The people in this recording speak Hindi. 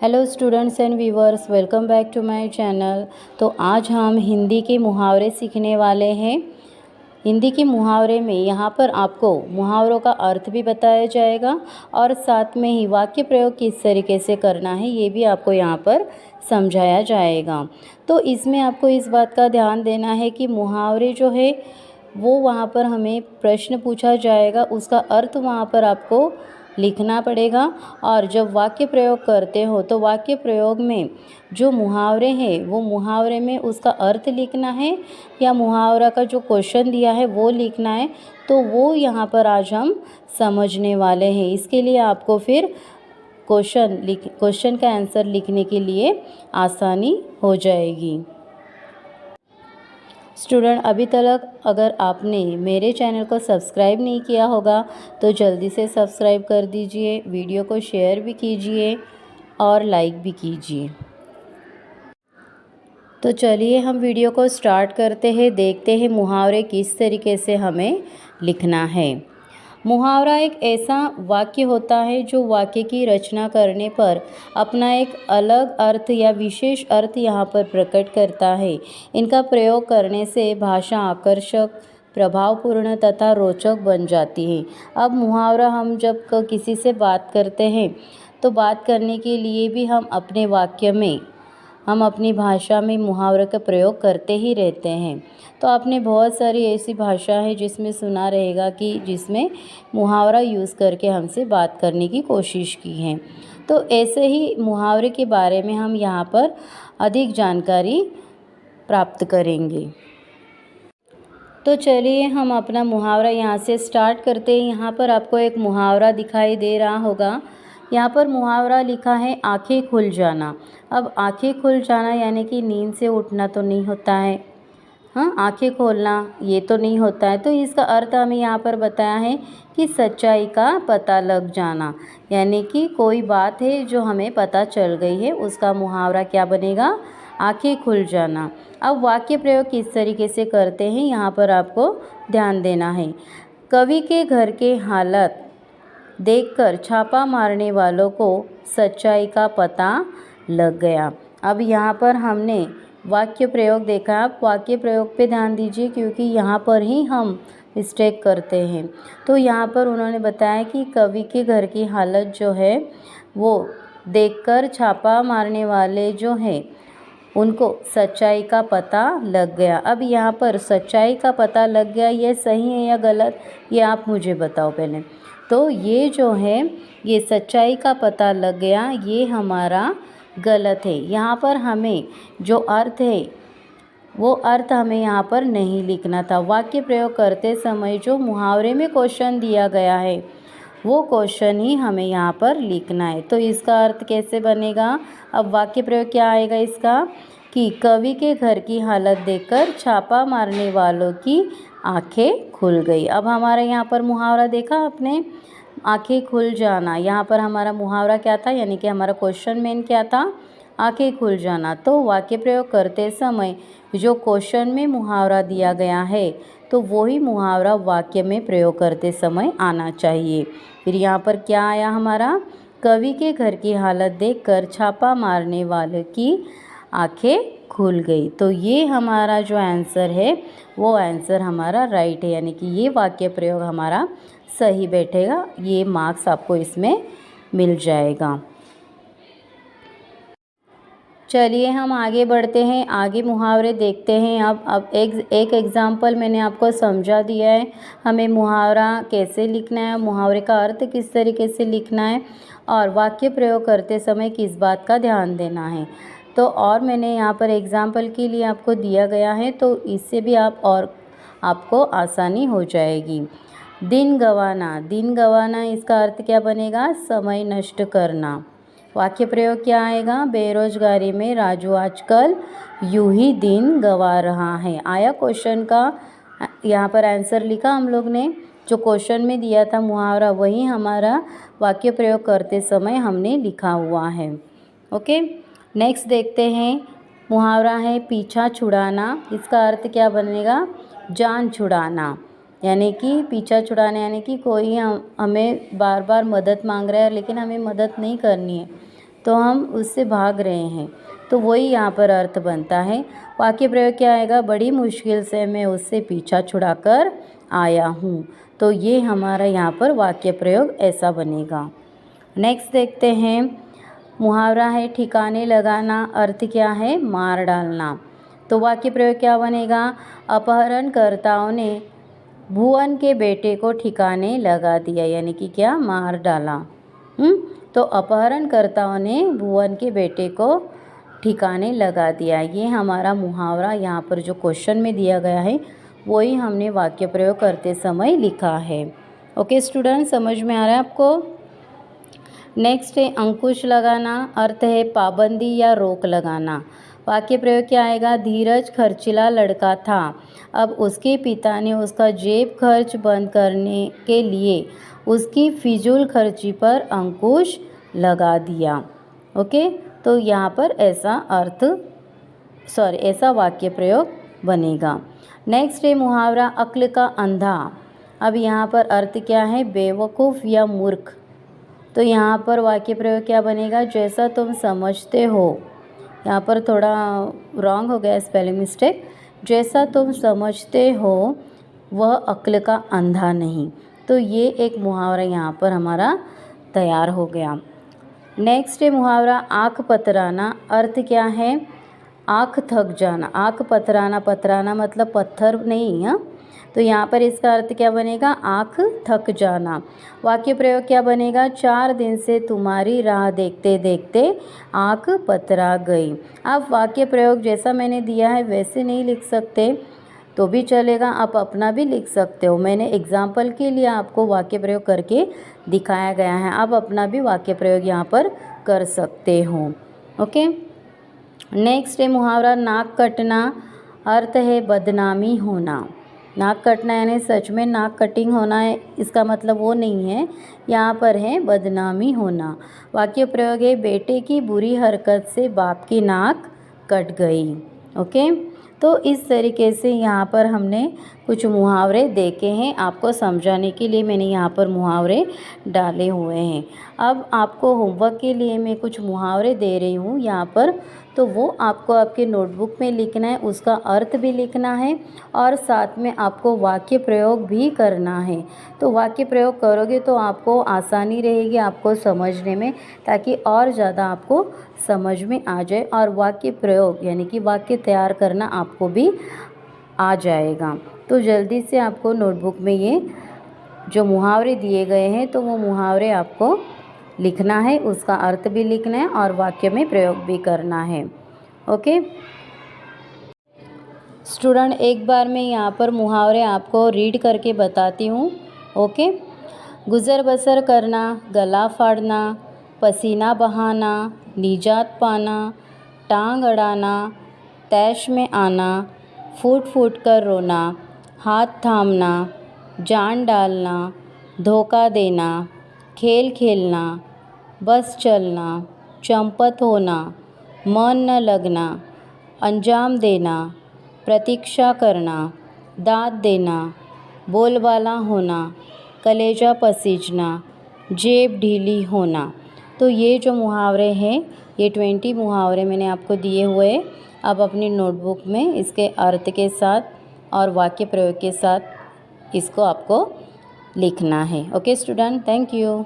Hello students and viewers, welcome back to my channel. तो आज हम हिंदी के मुहावरे सीखने वाले हैं। हिंदी के मुहावरे में यहाँ पर आपको मुहावरों का अर्थ भी बताया जाएगा और साथ में ही वाक्य प्रयोग किस तरीके से करना है ये भी आपको यहाँ पर समझाया जाएगा। तो इसमें आपको इस बात का ध्यान देना है कि मुहावरे जो है वो वहाँ पर हमें प्रश्न पूछा जाएगा, उसका अर्थ वहाँ पर आपको लिखना पड़ेगा। और जब वाक्य प्रयोग करते हो तो वाक्य प्रयोग में जो मुहावरे हैं वो मुहावरे में उसका अर्थ लिखना है या मुहावरा का जो क्वेश्चन दिया है वो लिखना है। तो वो यहाँ पर आज हम समझने वाले हैं। इसके लिए आपको फिर क्वेश्चन का आंसर लिखने के लिए आसानी हो जाएगी। स्टूडेंट, अभी तक अगर आपने मेरे चैनल को सब्सक्राइब नहीं किया होगा तो जल्दी से सब्सक्राइब कर दीजिए, वीडियो को शेयर भी कीजिए और लाइक भी कीजिए। तो चलिए हम वीडियो को स्टार्ट करते हैं, देखते हैं मुहावरे किस तरीके से हमें लिखना है। मुहावरा एक ऐसा वाक्य होता है जो वाक्य की रचना करने पर अपना एक अलग अर्थ या विशेष अर्थ यहाँ पर प्रकट करता है। इनका प्रयोग करने से भाषा आकर्षक, प्रभावपूर्ण तथा रोचक बन जाती है। अब मुहावरा हम जब किसी से बात करते हैं तो बात करने के लिए भी हम अपने वाक्य में, हम अपनी भाषा में मुहावरे का प्रयोग करते ही रहते हैं। तो आपने बहुत सारी ऐसी भाषा है जिसमें सुना रहेगा कि जिसमें मुहावरा यूज़ करके हमसे बात करने की कोशिश की है। तो ऐसे ही मुहावरे के बारे में हम यहाँ पर अधिक जानकारी प्राप्त करेंगे। तो चलिए हम अपना मुहावरा यहाँ से स्टार्ट करते हैं। यहाँ पर आपको एक मुहावरा दिखाई दे रहा होगा। यहाँ पर मुहावरा लिखा है आंखें खुल जाना। अब आंखें खुल जाना यानी कि नींद से उठना तो नहीं होता है, हाँ, आंखें खोलना ये तो नहीं होता है। तो इसका अर्थ हमें यहाँ पर बताया है कि सच्चाई का पता लग जाना, यानी कि कोई बात है जो हमें पता चल गई है, उसका मुहावरा क्या बनेगा, आंखें खुल जाना। अब वाक्य प्रयोग किस तरीके से करते हैं यहाँ पर आपको ध्यान देना है। कवि के घर के हालत देखकर छापा मारने वालों को सच्चाई का पता लग गया। अब यहाँ पर हमने वाक्य प्रयोग देखा। आप वाक्य प्रयोग पे ध्यान दीजिए क्योंकि यहाँ पर ही हम मिस्टेक करते हैं। तो यहाँ पर उन्होंने बताया कि कवि के घर की हालत जो है वो देखकर छापा मारने वाले जो हैं उनको सच्चाई का पता लग गया। अब यहाँ पर सच्चाई का पता लग गया, ये सही है या गलत, ये आप मुझे बताओ पहले। तो ये जो है, ये सच्चाई का पता लग गया, ये हमारा गलत है। यहाँ पर हमें जो अर्थ है वो अर्थ हमें यहाँ पर नहीं लिखना था। वाक्य प्रयोग करते समय जो मुहावरे में क्वेश्चन दिया गया है वो क्वेश्चन ही हमें यहाँ पर लिखना है। तो इसका अर्थ कैसे बनेगा, अब वाक्य प्रयोग क्या आएगा इसका, कि कवि के घर की हालत देखकर छापा मारने वालों की आंखें खुल गई। अब हमारा यहाँ पर मुहावरा देखा आपने, आंखें खुल जाना। यहाँ पर हमारा मुहावरा क्या था, यानी कि हमारा क्वेश्चन मेन क्या था, आंखें खुल जाना। तो वाक्य प्रयोग करते समय जो क्वेश्चन में मुहावरा दिया गया है तो वही मुहावरा वाक्य में प्रयोग करते समय आना चाहिए। फिर यहाँ पर क्या आया हमारा, कवि के घर की हालत देखकर छापा मारने वाले की आंखें खुल गई। तो ये हमारा जो आंसर है वो आंसर हमारा राइट है, यानी कि ये वाक्य प्रयोग हमारा सही बैठेगा। ये मार्क्स आपको इसमें मिल जाएगा। चलिए हम आगे बढ़ते हैं, आगे मुहावरे देखते हैं। अब एक एग्जाम्पल मैंने आपको समझा दिया है, हमें मुहावरा कैसे लिखना है, मुहावरे का अर्थ किस तरीके से लिखना है और वाक्य प्रयोग करते समय किस बात का ध्यान देना है। तो और मैंने यहाँ पर एग्जाम्पल के लिए आपको दिया गया है, तो इससे भी आपको आसानी हो जाएगी। दिन गंवाना इसका अर्थ क्या बनेगा, समय नष्ट करना। वाक्य प्रयोग क्या आएगा, बेरोजगारी में राजू आजकल यूं ही दिन गंवा रहा है। आया क्वेश्चन का यहाँ पर आंसर लिखा हम लोग ने, जो क्वेश्चन में दिया था मुहावरा वही हमारा वाक्य प्रयोग करते समय हमने लिखा हुआ है। ओके, नेक्स्ट देखते हैं। मुहावरा है पीछा छुड़ाना, इसका अर्थ क्या बनेगा, जान छुड़ाना। यानी कि पीछा छुड़ाना यानी कि कोई हमें बार बार मदद मांग रहा है लेकिन हमें मदद नहीं करनी है, तो हम उससे भाग रहे हैं, तो वही यहाँ पर अर्थ बनता है। वाक्य प्रयोग क्या आएगा, बड़ी मुश्किल से मैं उससे पीछा छुड़ाकर आया हूँ। तो ये हमारा यहाँ पर वाक्य प्रयोग ऐसा बनेगा। नेक्स्ट देखते हैं, मुहावरा है ठिकाने लगाना, अर्थ क्या है, मार डालना। तो वाक्य प्रयोग क्या बनेगा, अपहरणकर्ताओं ने भुवन के बेटे को ठिकाने लगा दिया, यानी कि क्या, मार डाला। तो अपहरणकर्ताओं ने भुवन के बेटे को ठिकाने लगा दिया, ये हमारा मुहावरा यहाँ पर जो क्वेश्चन में दिया गया है वही हमने वाक्य प्रयोग करते समय लिखा है। ओके स्टूडेंट, समझ में आ रहा है आपको। नेक्स्ट है अंकुश लगाना, अर्थ है पाबंदी या रोक लगाना। वाक्य प्रयोग क्या आएगा, धीरज खर्चीला लड़का था, अब उसके पिता ने उसका जेब खर्च बंद करने के लिए उसकी फिजूल खर्ची पर अंकुश लगा दिया। ओके, तो यहाँ पर ऐसा वाक्य प्रयोग बनेगा। नेक्स्ट है मुहावरा अक्ल का अंधा। अब यहाँ पर अर्थ क्या है, बेवकूफ़ या मूर्ख। तो यहाँ पर वाक्य प्रयोग क्या बनेगा, जैसा तुम समझते हो, यहाँ पर थोड़ा रॉन्ग हो गया, स्पेलिंग मिस्टेक। जैसा तुम समझते हो वह अक्ल का अंधा नहीं। तो ये एक मुहावरा यहाँ पर हमारा तैयार हो गया। नेक्स्ट है मुहावरा आँख पतराना, अर्थ क्या है, आँख थक जाना। आँख पतराना, पतराना मतलब पत्थर नहीं है। तो यहाँ पर इसका अर्थ क्या बनेगा, आँख थक जाना। वाक्य प्रयोग क्या बनेगा, 4 दिन से तुम्हारी राह देखते देखते आँख पतरा गई। आप वाक्य प्रयोग जैसा मैंने दिया है वैसे नहीं लिख सकते तो भी चलेगा, आप अपना भी लिख सकते हो। मैंने एग्जाम्पल के लिए आपको वाक्य प्रयोग करके दिखाया गया है, आप अपना भी वाक्य प्रयोग यहाँ पर कर सकते हो। ओके, नेक्स्ट है मुहावरा नाक कटना, अर्थ है बदनामी होना। नाक कटना यानी सच में नाक कटिंग होना है, इसका मतलब वो नहीं है, यहाँ पर है बदनामी होना। वाक्य प्रयोग है बेटे की बुरी हरकत से बाप की नाक कट गई। ओके, तो इस तरीके से यहाँ पर हमने कुछ मुहावरे देखे हैं, आपको समझाने के लिए मैंने यहाँ पर मुहावरे डाले हुए हैं। अब आपको होमवर्क के लिए मैं कुछ मुहावरे दे रही हूँ यहाँ पर, तो वो आपको आपके नोटबुक में लिखना है, उसका अर्थ भी लिखना है और साथ में आपको वाक्य प्रयोग भी करना है। तो वाक्य प्रयोग करोगे तो आपको आसानी रहेगी आपको समझने में, ताकि और ज़्यादा आपको समझ में आ जाए और वाक्य प्रयोग यानी कि वाक्य तैयार करना आपको भी आ जाएगा। तो जल्दी से आपको नोटबुक में ये जो मुहावरे दिए गए हैं तो वो मुहावरे आपको लिखना है, उसका अर्थ भी लिखना है और वाक्य में प्रयोग भी करना है। ओके स्टूडेंट, एक बार मैं यहाँ पर मुहावरे आपको रीड करके बताती हूँ। ओके, गुज़र बसर करना, गला फाड़ना, पसीना बहाना, निजात पाना, टांग अड़ाना, तैश में आना, फूट फूट कर रोना, हाथ थामना, जान डालना, धोखा देना, खेल खेलना, बस चलना, चंपत होना, मन न लगना, अंजाम देना, प्रतीक्षा करना, दाद देना, बोलबाला होना, कलेजा पसीजना, जेब ढीली होना। तो ये जो मुहावरे हैं ये 20 मुहावरे मैंने आपको दिए हुए। अब अपनी नोटबुक में इसके अर्थ के साथ और वाक्य प्रयोग के साथ इसको आपको लिखना है। Okay student, thank you.